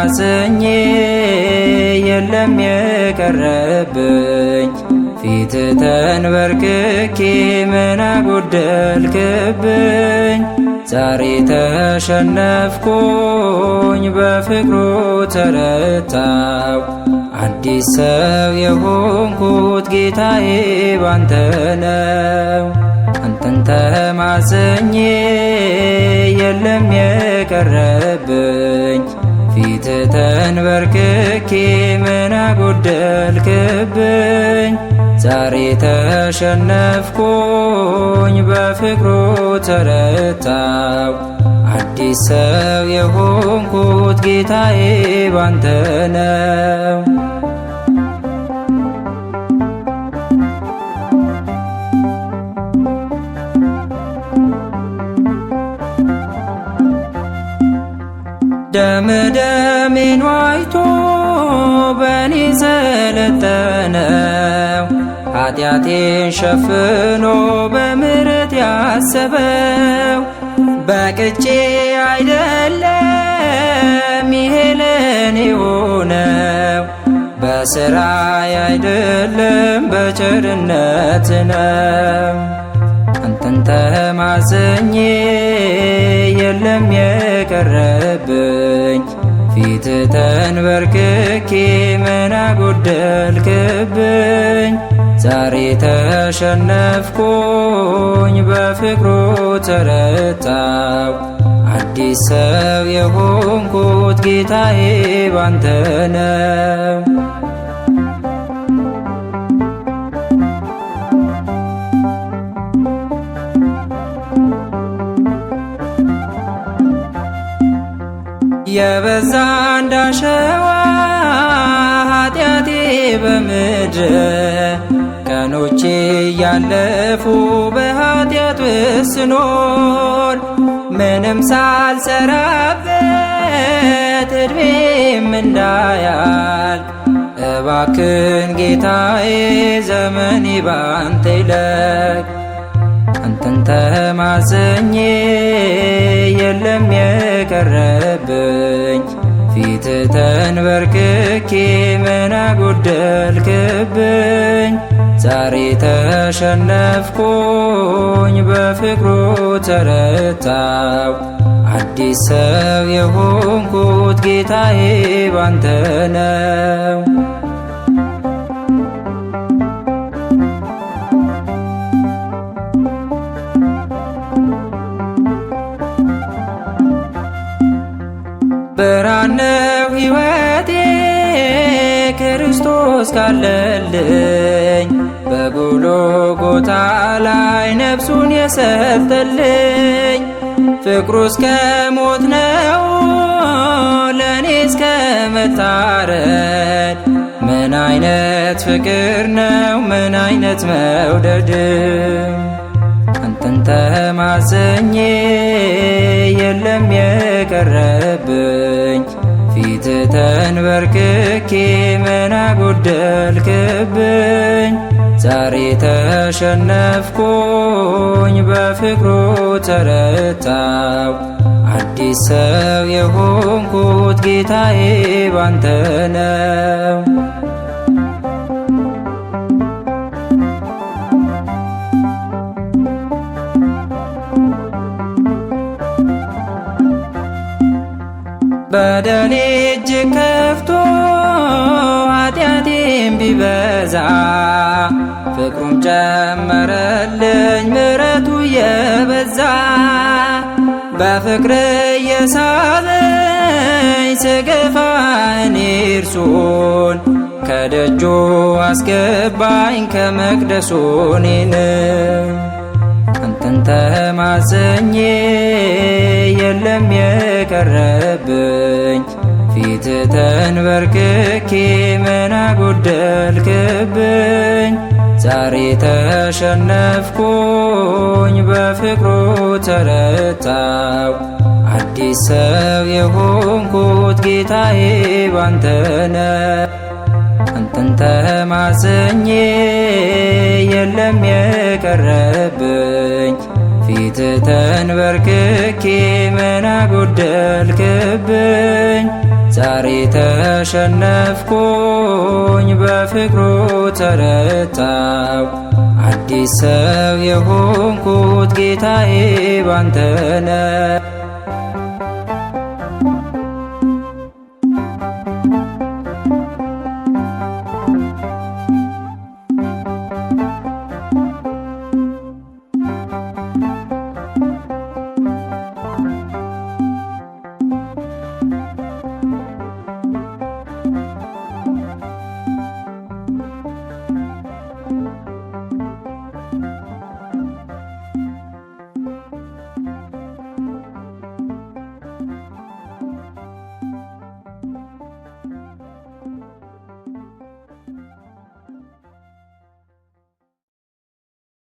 ተማጽኜ የለም የቀረብኝ ፊት ተንበርክኬ ምን አጎደልክብኝ? ዛሬ ተሸነፍኩኝ በፍቅሩ ተረታው አዲስ ሰው የሆንኩት ጌታዬ ባንተ ነው። አንተን ተማጽኜ የለም የቀረብኝ ፊት ተንበርክኬ ምን አጎደልክብኝ? ዛሬ ተሸነፍኩኝ በፍቅሩ ተረታው አዲስ ሰው የሆንኩት ጌታዬ ባንተ ነው። ደሜን ዋጅቶ በኔ ሰለጠነው ኃጢአቴን ሸፍኖ በምሕረት ያሰበው በቅቼ አይደለም ይሄ ለኔ ሆነው በሥራዬ አይደለም በቸርነት ነው። አንተን ተማጽኜ የለም የቀረብኝ ፊት ተንበርክኬ ምን አጎደልክብኝ? ዛሬ ተሸነፍኩኝ በፍቅሩ ተረታው አዲስ ሰው የሆንኩት ጌታዬ ባንተ ነው። የበዛ እንዳሸዋ ኃጢአቴ በምድር ቀኖቼ ያለፉ በኃጢአት ውስጥ ስኖር ምንም ሳልሰራበት ዕድሜም እንዳያልቅ እባክን ጌታዬ ዘመኔ ባንተ ይለቅ። አንተን ተማጽኜ የለም የቀረብኝ ፊት ተንበርክኬ ምን አጎደልክብኝ? ዛሬ ተሸነፍኩኝ በፍቅሩ ተረታው አዲስ ሰው የሆንኩት ጌታዬ ባንተ ነው። ብርሃን ነው ሕይወቴ ክርስቶስ ካለልኝ በጎልጎታ ላይ ነፍሱን የሰጠልኝ ፍቅሩ እስከ ሞት ነው ለእኔ እስከ መታረድ። ምን አይነት ፍቅር ነው ምን አይነት መውደድ! አንተን ተማጽኜ የለም የቀረብኝ ፊት ተንበርክኬ ምን አጎደልክብኝ? ዛሬ ተሸነፍኩኝ በፍቅሩ ተረታው አዲስ ሰው የሆንኩት ጌታዬ ባንተ ነው። በደሌ እጅግ ከፍቶ ኃጢአቴም ቢበዛ ፍቅሩም ጨመረልኝ ምሕረቱ የበዛ በፍቅር የሳበኝ ስገፋ እኔ እርሱን ከደጁ አስገባኝ ከመቅደሱ እኔንም አንተን ተማጽኜ የለም የቀረብኝ ፊት ተንበርክኬ ምን አጎደልክብኝ? ዛሬ ተሸነፍኩኝ በፍቅሩ ተረታው አዲስ ሰው የሆንኩት ጌታዬ ባንተ ነው። አንተን ተማጽኜ የለም የቀረብኝ ፊት ተንበርክኬ ምን አጎደልክብኝ? ዛሬ ተሸነፍኩኝ በፍቅሩ ተረታው። አዲስ ሰው የሆንኩት ጌታዬ ባንተ ነው።